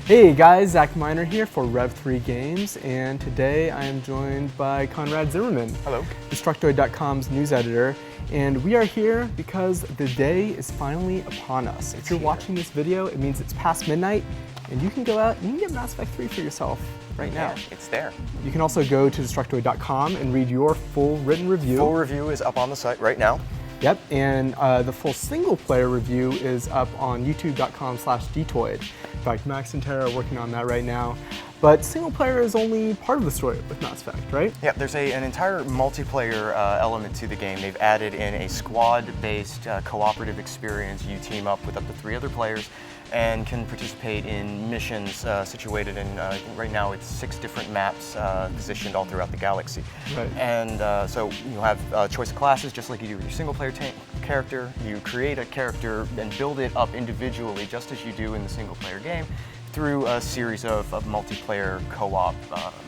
Hey guys, Zach Miner here for Rev3 Games, and today I am joined by Conrad Zimmerman. Hello. Destructoid.com's news editor, and we are here because the day is finally upon us. If you're watching this video, it means it's past midnight, and you can go out and you can get Mass Effect 3 for yourself right now. It's there. You can also go to Destructoid.com and read your full written review. Full review is up on the site right now. Yep, and the full single-player review is up on youtube.com/dtoid. In fact, Max and Tara are working on that right now. But single-player is only part of the story with Mass Effect, right? Yeah, there's an entire multiplayer element to the game. They've added in a squad-based cooperative experience. You team up with up to 3 other players and can participate in missions situated in, right now it's 6 different maps positioned all throughout the galaxy. Right. And so you'll have choice of classes just like you do with your single player character. You create a character and build it up individually just as you do in the single player game through a series of multiplayer co-op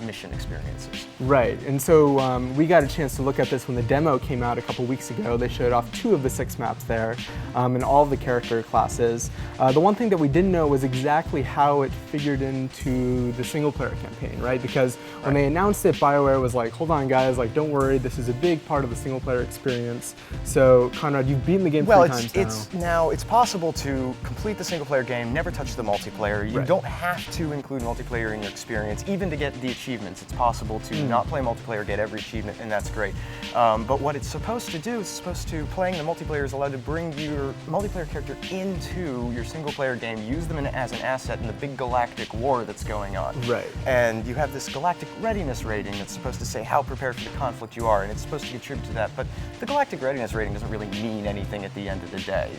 mission experiences. Right, and so we got a chance to look at this when the demo came out a couple weeks ago. They showed off 2 of the 6 maps there and all of the character classes. The one thing that we didn't know was exactly how it figured into the single player campaign, right? Because when they announced it, BioWare was like, hold on guys, like don't worry, this is a big part of the single player experience. So Conrad, you've beaten the game 3 times now. It's possible to complete the single player game, never touch the multiplayer. You don't have to include multiplayer in your experience, even to get the achievements. It's possible to not play multiplayer, get every achievement, and that's great. But what it's supposed to do is playing the multiplayer is allowed to bring your multiplayer character into your single player game, use them as an asset in the big galactic war that's going on. Right. And you have this galactic readiness rating that's supposed to say how prepared for the conflict you are, and it's supposed to contribute to that. But the galactic readiness rating doesn't really mean anything at the end of the day.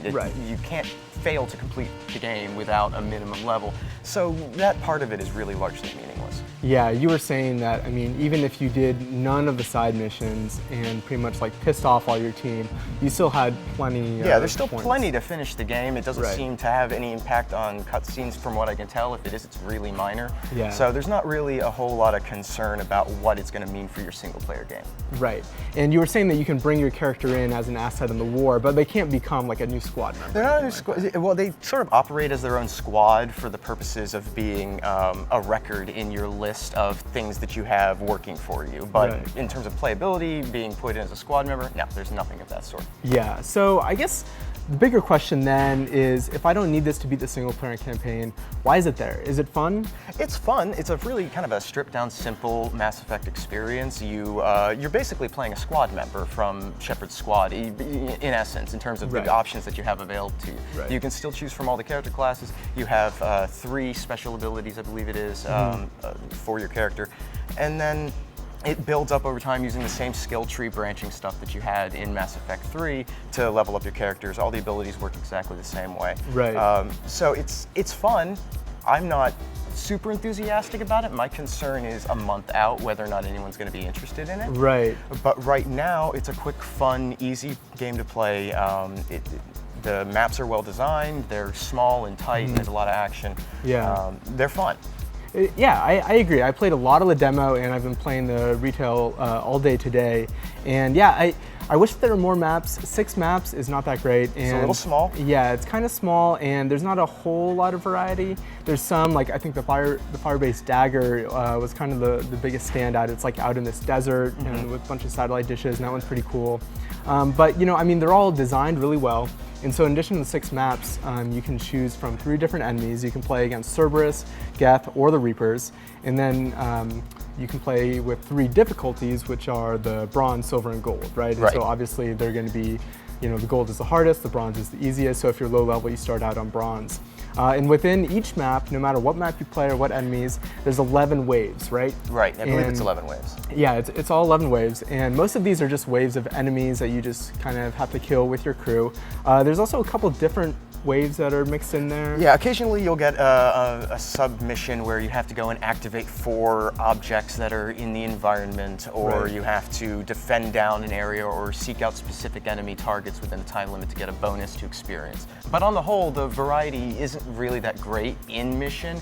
You can't fail to complete the game without a minimum level. So that part of it is really largely meaningless. Yeah, you were saying that, I mean, even if you did none of the side missions and pretty much like pissed off all your team, you still had plenty Yeah, there's still points. plenty to finish the game. It doesn't seem to have any impact on cutscenes from what I can tell. If it is, it's really minor. Yeah. So there's not really a whole lot of concern about what it's going to mean for your single player game. Right. And you were saying that you can bring your character in as an asset in the war, but they can't become like a new squad member. They're not a new squad. Well, they sort of operate as their own squad for the purposes of being a record in your list of things that you have working for you. But in terms of playability, being put in as a squad member, no, there's nothing of that sort. Yeah, so I guess the bigger question then is, if I don't need this to beat the single player campaign, why is it there? Is it fun? It's fun. It's a really kind of a stripped down, simple Mass Effect experience. You're basically playing a squad member from Shepard's squad, in essence, in terms of the options that you have available to you. You can still choose from all the character classes. You have 3 special abilities, I believe it is, for your character. And then it builds up over time using the same skill tree branching stuff that you had in Mass Effect 3 to level up your characters. All the abilities work exactly the same way. So it's fun. I'm not super enthusiastic about it. My concern is a month out whether or not anyone's going to be interested in it. But right now, it's a quick, fun, easy game to play. The maps are well designed. They're small and tight. And there's a lot of action. They're fun. Yeah, I agree. I played a lot of the demo and I've been playing the retail all day today. And yeah, I wish there were more maps. 6 maps is not that great. And it's a little small. Yeah, it's kind of small and there's not a whole lot of variety. There's some, like I think the fire-based dagger was kind of the biggest standout. It's like out in this desert and with a bunch of satellite dishes, and that one's pretty cool. But you know, I mean, they're all designed really well. And so in addition to the 6 maps, you can choose from 3 different enemies. You can play against Cerberus, Geth, or the Reapers. And then you can play with 3 difficulties, which are the bronze, silver, and gold, right? And so obviously they're going to be, you know, the gold is the hardest, the bronze is the easiest. So if you're low level, you start out on bronze. And within each map, no matter what map you play or what enemies, there's 11 waves, right? I believe it's 11 waves. Yeah, it's all 11 waves, and most of these are just waves of enemies that you just kind of have to kill with your crew. There's also a couple different waves that are mixed in there. Yeah, occasionally you'll get a sub-mission where you have to go and activate 4 objects that are in the environment, or you have to defend down an area or seek out specific enemy targets within a time limit to get a bonus to experience. But on the whole, the variety isn't really that great in mission.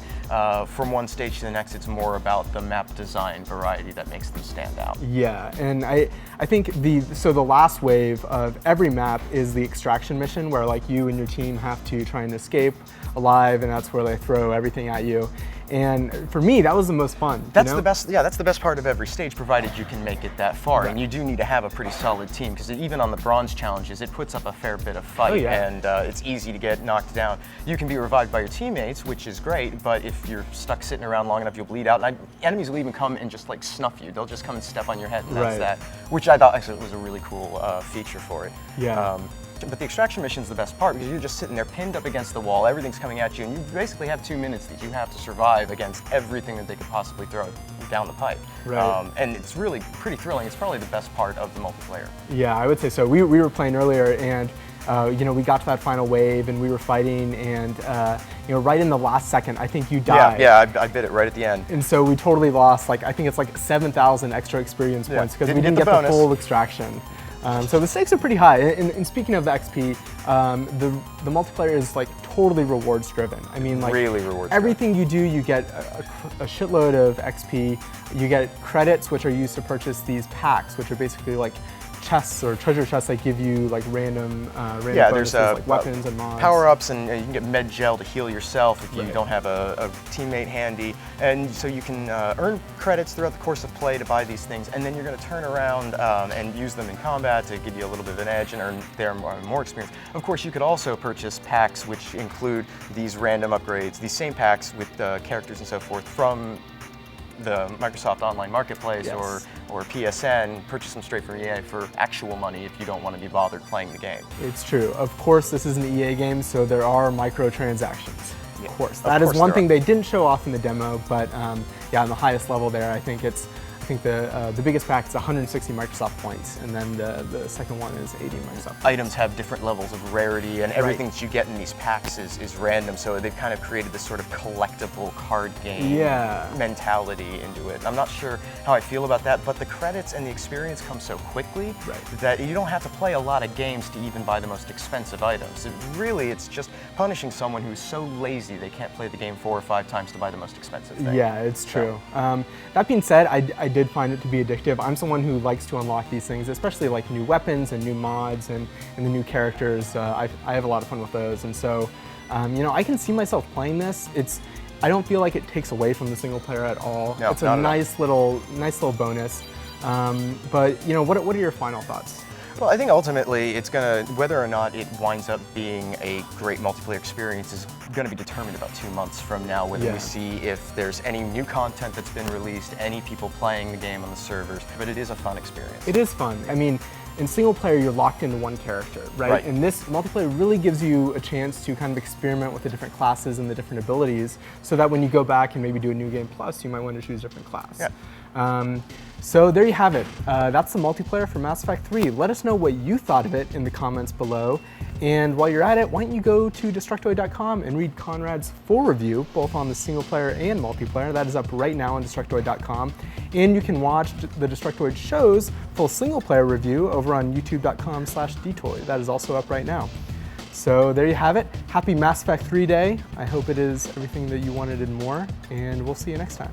From one stage to the next, it's more about the map design variety that makes them stand out. Yeah, and I think the last wave of every map is the extraction mission, where like you and your team have to try and escape alive, and that's where they throw everything at you. And for me, that was the most fun. That's the best. Yeah, that's the best part of every stage, provided you can make it that far. Right. And you do need to have a pretty solid team, because even on the bronze challenges, it puts up a fair bit of fight, Oh, yeah. and it's easy to get knocked down. You can be revived by your teammates, which is great, but if you're stuck sitting around long enough, you'll bleed out. And enemies will even come and just like snuff you. They'll just come and step on your head, and that's Right. that. Which I thought actually was a really cool feature for it. Yeah. But the extraction mission is the best part, because you're just sitting there pinned up against the wall, everything's coming at you, and you basically have 2 minutes that you have to survive against everything that they could possibly throw down the pipe. Right. And it's really pretty thrilling. It's probably the best part of the multiplayer. Yeah, I would say so. We were playing earlier, and you know, we got to that final wave, and we were fighting, and you know, right in the last second, I think you died. Yeah, I bit it right at the end. And so we totally lost, like, I think it's like 7,000 extra experience points because we didn't get the full extraction. So the stakes are pretty high. And speaking of the XP, the multiplayer is like totally rewards driven. I mean, like really rewards everything you do, you get a shitload of XP. You get credits, which are used to purchase these packs, which are basically like chests or treasure chests that give you like random bonuses, like weapons and mods. Power-ups, and you can get med gel to heal yourself if you Right. don't have a teammate handy. And so you can earn credits throughout the course of play to buy these things, and then you're going to turn around and use them in combat to give you a little bit of an edge and earn more experience. Of course, you could also purchase packs which include these random upgrades, these same packs with characters and so forth from the Microsoft Online Marketplace Yes. or PSN, purchase them straight from EA for actual money if you don't want to be bothered playing the game. It's true. Of course, this is an EA game, so there are microtransactions. Yeah, Of course. of That is course one there thing are. they didn't show off in the demo, but yeah, on the highest level there, I think the biggest pack is 160 Microsoft points, and then the second one is 80 Microsoft. Items have different levels of rarity, and everything that you get in these packs is random, so they've kind of created this sort of collectible card game mentality into it. I'm not sure how I feel about that, but the credits and the experience come so quickly that you don't have to play a lot of games to even buy the most expensive items. It's just punishing someone who's so lazy they can't play the game 4 or 5 times to buy the most expensive thing. Yeah, it's true. That being said, I did find it to be addictive. I'm someone who likes to unlock these things, especially like new weapons and new mods and the new characters. I have a lot of fun with those, and so you know, I can see myself playing this. I don't feel like it takes away from the single player at all. No, it's a nice little bonus. But you know, what are your final thoughts? Well, I think ultimately it's going to, whether or not it winds up being a great multiplayer experience is going to be determined about 2 months from now, whether we see if there's any new content that's been released, any people playing the game on the servers, but it is a fun experience. It is fun. I mean, in single player, you're locked into one character, right? And this multiplayer really gives you a chance to kind of experiment with the different classes and the different abilities, so that when you go back and maybe do a new game plus, you might want to choose a different class. So there you have it. That's the multiplayer for Mass Effect 3. Let us know what you thought of it in the comments below. And while you're at it, why don't you go to Destructoid.com and read Conrad's full review, both on the single player and multiplayer. That is up right now on Destructoid.com. And you can watch the Destructoid show's full single player review over on YouTube.com/Detoid. That is also up right now. So there you have it. Happy Mass Effect 3 Day. I hope it is everything that you wanted and more. And we'll see you next time.